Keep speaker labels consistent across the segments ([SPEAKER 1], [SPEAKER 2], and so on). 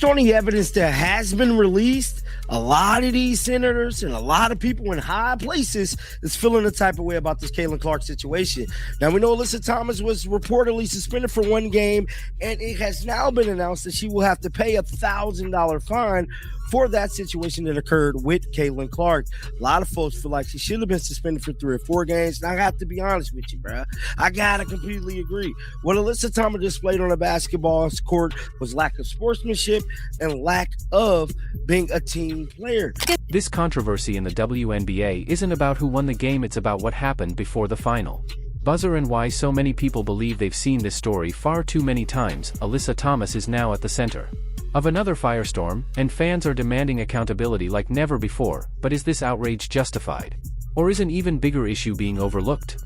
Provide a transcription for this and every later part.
[SPEAKER 1] based on the evidence that has been released, a lot of these senators and a lot of people in high places is feeling the type of way about this Caitlin Clark situation. Now, we know Alyssa Thomas was reportedly suspended for 1 game, and it has now been announced that she will have to pay a $1,000 fine for that situation that occurred with Caitlin Clark. A lot of folks feel like she should have been suspended for 3 or 4 games. And I got to be honest with you, bro. I got to completely agree. What Alyssa Thomas displayed on a basketball court was lack of sportsmanship and lack of being a team player.
[SPEAKER 2] This controversy in the WNBA isn't about who won the game, it's about what happened before the final. Buzzer and why so many people believe they've seen this story far too many times. Alyssa Thomas is now at the center of another firestorm, and fans are demanding accountability like never before. But is this outrage justified? Or is an even bigger issue being overlooked?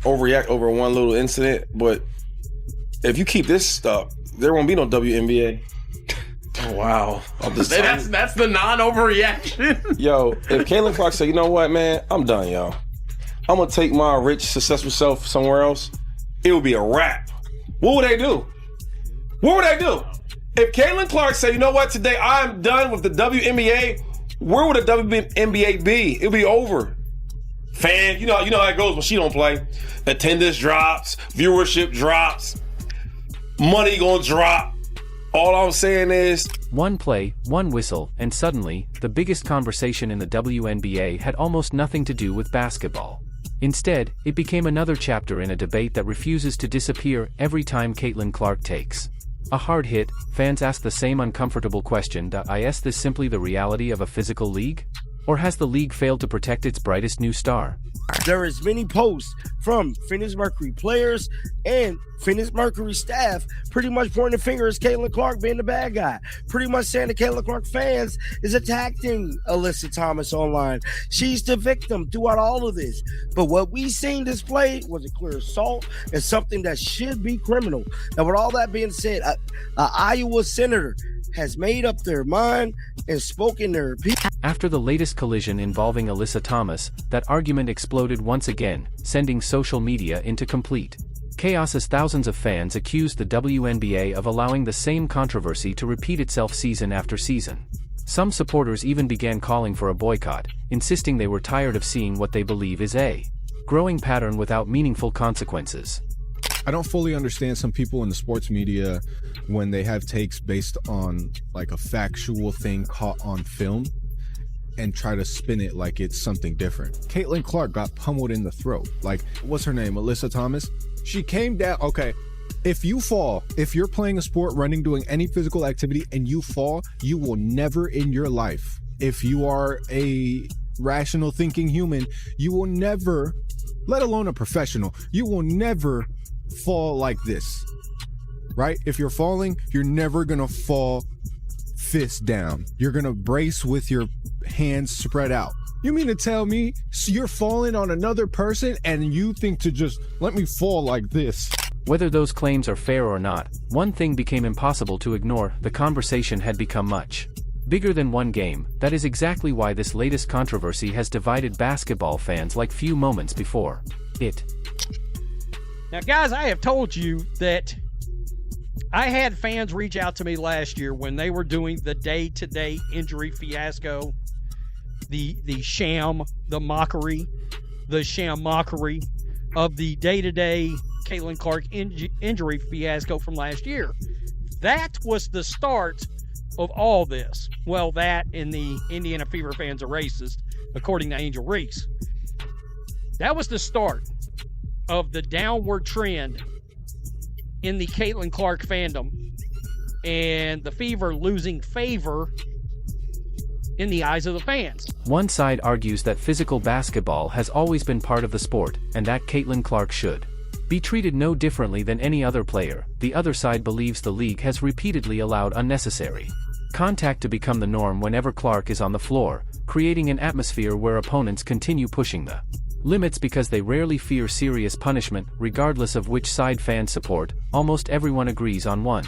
[SPEAKER 3] Overreact over one little incident, but if you keep this up, there won't be no WNBA.
[SPEAKER 4] Oh, wow. That's the non-overreaction.
[SPEAKER 3] Yo, if Caitlin Clark said, you know what, man, I'm done, y'all. I'm going to take my rich, successful self somewhere else, it would be a wrap. What would they do? What would they do? If Caitlin Clark said, you know what, today I'm done with the WNBA, where would the WNBA be? It would be over. Fan, you know how it goes when she don't play. Attendance drops, viewership drops, money gonna drop. All I'm saying is,
[SPEAKER 2] one play, one whistle, and suddenly, the biggest conversation in the WNBA had almost nothing to do with basketball. Instead, it became another chapter in a debate that refuses to disappear every time Caitlin Clark takes a hard hit. Fans ask the same uncomfortable question: is this simply the reality of a physical league? Or has the league failed to protect its brightest new star?
[SPEAKER 1] There is many posts from Phoenix Mercury players and Phoenix Mercury staff pretty much pointing the finger at Caitlin Clark being the bad guy. Pretty much saying the Caitlin Clark fans is attacking Alyssa Thomas online. She's the victim throughout all of this. But what we seen displayed was a clear assault and something that should be criminal. Now, with all that being said, an Iowa senator has made up their mind and spoken their opinion.
[SPEAKER 2] After the latest collision involving Alyssa Thomas, that argument exploded once again, sending social media into complete chaos as thousands of fans accused the WNBA of allowing the same controversy to repeat itself season after season. Some supporters even began calling for a boycott, insisting they were tired of seeing what they believe is a growing pattern without meaningful consequences.
[SPEAKER 5] I don't fully understand some people in the sports media when they have takes based on like a factual thing caught on film and try to spin it like it's something different. Caitlin Clark got pummeled in the throat. Like, what's her name? Alyssa Thomas? She came down. Okay, if you fall, if you're playing a sport, running, doing any physical activity, and you fall, you will never in your life, if you are a rational thinking human, you will never, let alone a professional, you will never fall like this, right? If you're falling, you're never gonna fall fist down. You're gonna brace with your hands spread out. You mean to tell me you're falling on another person and you think to just let me fall like this?
[SPEAKER 2] Whether those claims are fair or not, one thing became impossible to ignore: the conversation had become much bigger than one game. That is exactly why this latest controversy has divided basketball fans like few moments before it.
[SPEAKER 6] Now, guys, I have told you that I had fans reach out to me last year when they were doing the day-to-day injury fiasco, the sham, the mockery, the sham mockery of the day-to-day Caitlin Clark injury fiasco from last year. That was the start of all this. Well, that and the Indiana Fever fans are racist, according to Angel Reese. That was the start of the downward trend in the Caitlin Clark fandom and the Fever losing favor in the eyes of the fans.
[SPEAKER 2] One side argues that physical basketball has always been part of the sport, and that Caitlin Clark should be treated no differently than any other player. The other side believes the league has repeatedly allowed unnecessary contact to become the norm whenever Clark is on the floor, creating an atmosphere where opponents continue pushing the limits because they rarely fear serious punishment. Regardless of which side fans support, almost everyone agrees on one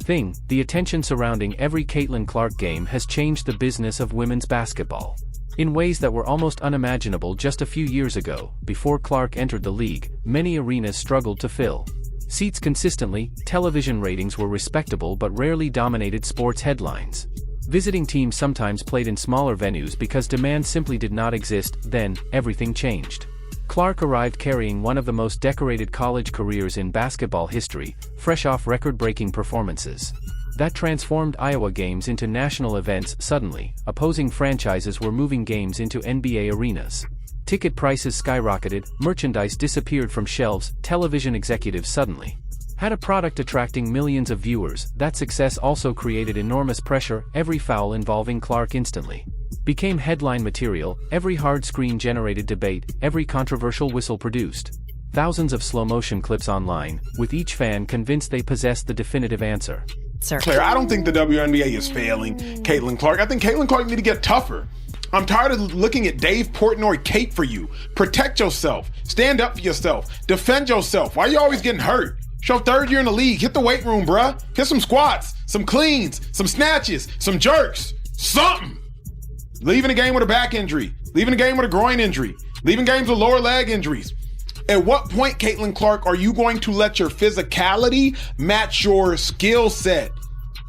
[SPEAKER 2] thing: the attention surrounding every Caitlin Clark game has changed the business of women's basketball in ways that were almost unimaginable just a few years ago. Before Clark entered the league, many arenas struggled to fill. Seats consistently, television ratings were respectable but rarely dominated sports headlines. Visiting teams sometimes played in smaller venues because demand simply did not exist. Then, everything changed. Clark arrived carrying one of the most decorated college careers in basketball history, fresh off record-breaking performances. That transformed Iowa games into national events. Suddenly, opposing franchises were moving games into NBA arenas. Ticket prices skyrocketed, merchandise disappeared from shelves, television executives suddenly had a product attracting millions of viewers. That success also created enormous pressure. Every foul involving Clark instantly became headline material, every hard screen generated debate, every controversial whistle produced thousands of slow-motion clips online, with each fan convinced they possessed the definitive answer.
[SPEAKER 7] Claire, I don't think the WNBA is failing Caitlin Clark. I think Caitlin Clark need to get tougher. I'm tired of looking at Dave Portnoy cape for you. Protect yourself. Stand up for yourself. Defend yourself. Why are you always getting hurt? It's your third year in the league. Hit the weight room, bruh. Hit some squats, some cleans, some snatches, some jerks. Something. Leaving a game with a back injury. Leaving a game with a groin injury. Leaving games with lower leg injuries. At what point, Caitlin Clark, are you going to let your physicality match your skill set?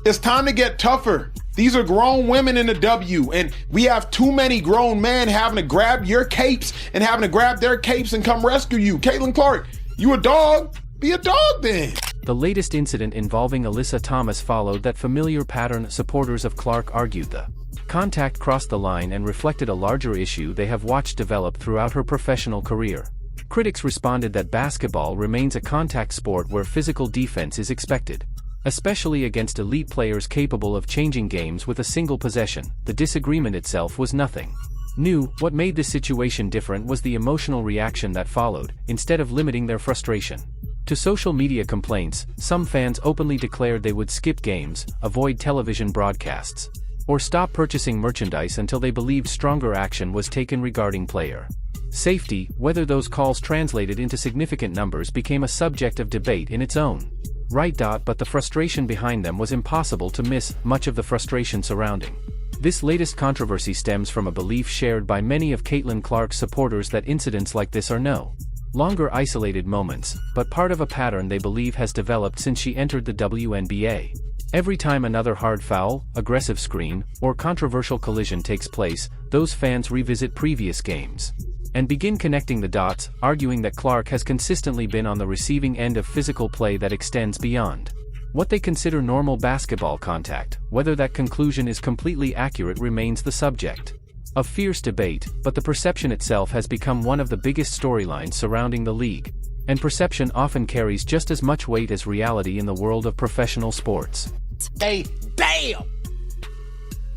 [SPEAKER 7] It's time to get tougher. These are grown women in the W, and we have too many grown men having to grab your capes and having to grab their capes and come rescue you. Caitlin Clark, you a dog? Be a dog then.
[SPEAKER 2] The latest incident involving Alyssa Thomas followed that familiar pattern. Supporters of Clark argued the contact crossed the line and reflected a larger issue they have watched develop throughout her professional career. Critics responded that basketball remains a contact sport where physical defense is expected, especially against elite players capable of changing games with a single possession. The disagreement itself was nothing new. What made this situation different was the emotional reaction that followed, instead of limiting their frustration to social media complaints. Some fans openly declared they would skip games, avoid television broadcasts, or stop purchasing merchandise until they believed stronger action was taken regarding player safety. Whether those calls translated into significant numbers became a subject of debate in its own right. But the frustration behind them was impossible to miss. Much of the frustration surrounding this latest controversy stems from a belief shared by many of Caitlin Clark's supporters that incidents like this are no longer isolated moments, but part of a pattern they believe has developed since she entered the WNBA. Every time another hard foul, aggressive screen, or controversial collision takes place, those fans revisit previous games and begin connecting the dots, arguing that Clark has consistently been on the receiving end of physical play that extends beyond what they consider normal basketball contact. Whether that conclusion is completely accurate remains the subject of fierce debate, but the perception itself has become one of the biggest storylines surrounding the league, and perception often carries just as much weight as reality in the world of professional sports.
[SPEAKER 8] Hey, damn!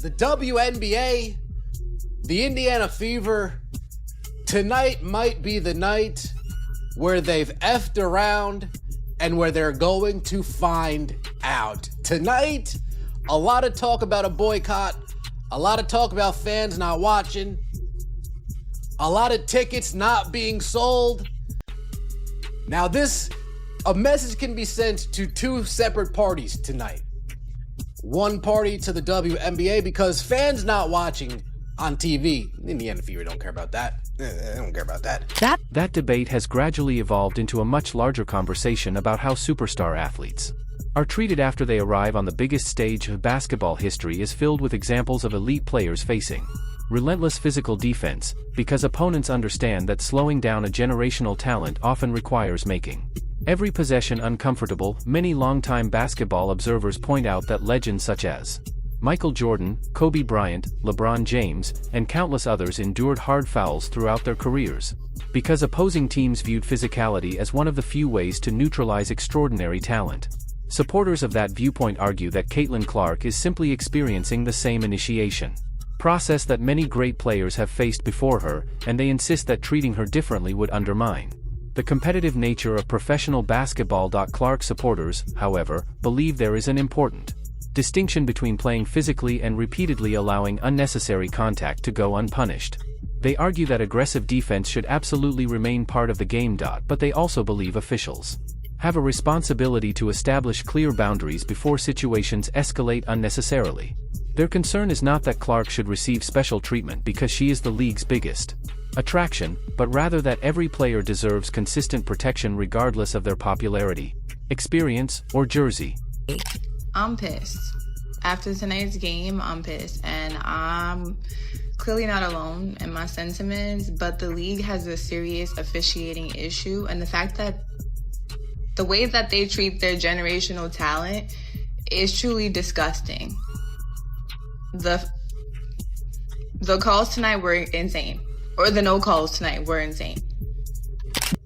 [SPEAKER 8] The WNBA, the Indiana Fever, tonight might be the night where they've effed around and where they're going to find out. Tonight, a lot of talk about a boycott, a lot of talk about fans not watching, a lot of tickets not being sold. Now a message can be sent to two separate parties tonight. One party to the WNBA because fans not watching on TV. Indiana Fever don't care about that. They don't care about that.
[SPEAKER 2] That debate has gradually evolved into a much larger conversation about how superstar athletes are treated after they arrive on the biggest stage of basketball. History is filled with examples of elite players facing relentless physical defense, because opponents understand that slowing down a generational talent often requires making every possession uncomfortable. Many longtime basketball observers point out that legends such as Michael Jordan, Kobe Bryant, LeBron James, and countless others endured hard fouls throughout their careers, because opposing teams viewed physicality as one of the few ways to neutralize extraordinary talent. Supporters of that viewpoint argue that Caitlin Clark is simply experiencing the same initiation process that many great players have faced before her, and they insist that treating her differently would undermine the competitive nature of professional basketball. Clark supporters, however, believe there is an important distinction between playing physically and repeatedly allowing unnecessary contact to go unpunished. They argue that aggressive defense should absolutely remain part of the game. But they also believe officials have a responsibility to establish clear boundaries before situations escalate unnecessarily. Their concern is not that Clark should receive special treatment because she is the league's biggest attraction, but rather that every player deserves consistent protection regardless of their popularity, experience, or jersey.
[SPEAKER 9] I'm pissed. After tonight's game, I'm pissed. And I'm clearly not alone in my sentiments, but the league has a serious officiating issue. And the fact that the way that they treat their generational talent is truly disgusting. The calls tonight were insane. Or the no calls tonight were insane.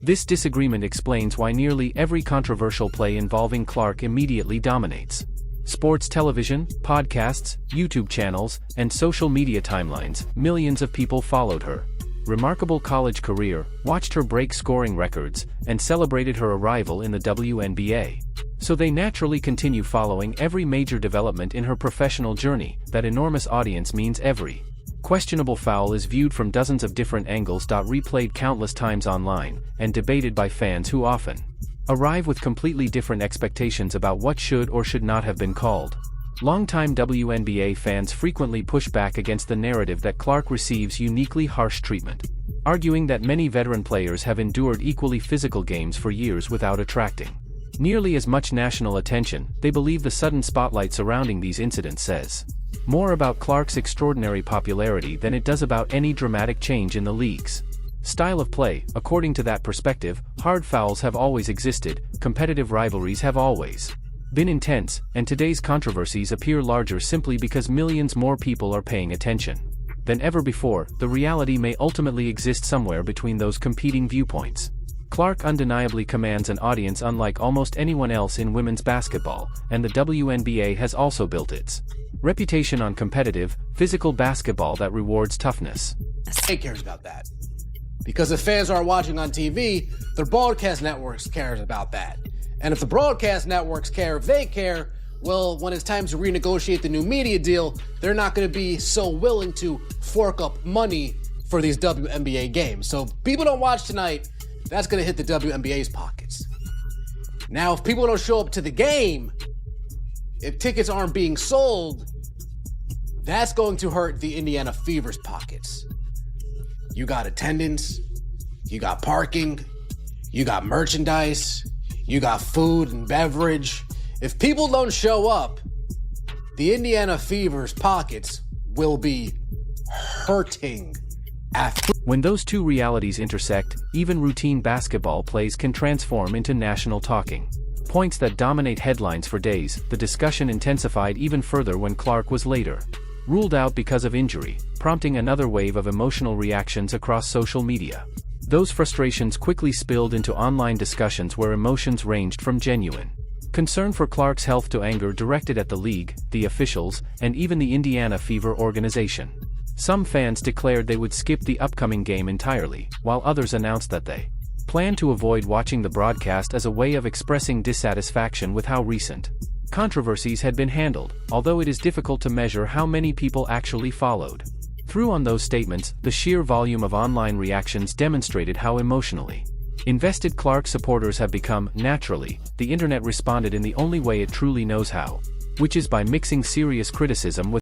[SPEAKER 2] This disagreement explains why nearly every controversial play involving Clark immediately dominates. Sports television, podcasts, YouTube channels, and social media timelines, millions of people followed her remarkable college career, watched her break scoring records, and celebrated her arrival in the WNBA. So they naturally continue following every major development in her professional journey. That enormous audience means every questionable foul is viewed from dozens of different angles. Replayed countless times online, and debated by fans who often arrive with completely different expectations about what should or should not have been called. Longtime WNBA fans frequently push back against the narrative that Clark receives uniquely harsh treatment, arguing that many veteran players have endured equally physical games for years without attracting nearly as much national attention. They believe the sudden spotlight surrounding these incidents says more about Clark's extraordinary popularity than it does about any dramatic change in the league's style of play. According to that perspective, hard fouls have always existed, competitive rivalries have always been intense, and today's controversies appear larger simply because millions more people are paying attention than ever before. The reality may ultimately exist somewhere between those competing viewpoints. Clark undeniably commands an audience unlike almost anyone else in women's basketball, and the WNBA has also built its reputation on competitive, physical basketball that rewards toughness.
[SPEAKER 8] Nobody cares about that. Because if fans aren't watching on TV, their broadcast networks cares about that. And if the broadcast networks care, if they care, well, when it's time to renegotiate the new media deal, they're not going to be so willing to fork up money for these WNBA games. So if people don't watch tonight, that's going to hit the WNBA's pockets. Now, if people don't show up to the game, if tickets aren't being sold, that's going to hurt the Indiana Fever's pockets. You got attendance, you got parking, you got merchandise, you got food and beverage. If people don't show up, the Indiana Fever's pockets will be hurting after.
[SPEAKER 2] When those two realities intersect, even routine basketball plays can transform into national talking points that dominate headlines for days. The discussion intensified even further when Clark was later ruled out because of injury, prompting another wave of emotional reactions across social media. Those frustrations quickly spilled into online discussions where emotions ranged from genuine concern for Clark's health to anger directed at the league, the officials, and even the Indiana Fever organization. Some fans declared they would skip the upcoming game entirely, while others announced that they planned to avoid watching the broadcast as a way of expressing dissatisfaction with how recent controversies had been handled, although it is difficult to measure how many people actually followed through on those statements. The sheer volume of online reactions demonstrated how emotionally invested Clark supporters have become. Naturally, the internet responded in the only way it truly knows how, which is by mixing serious criticism with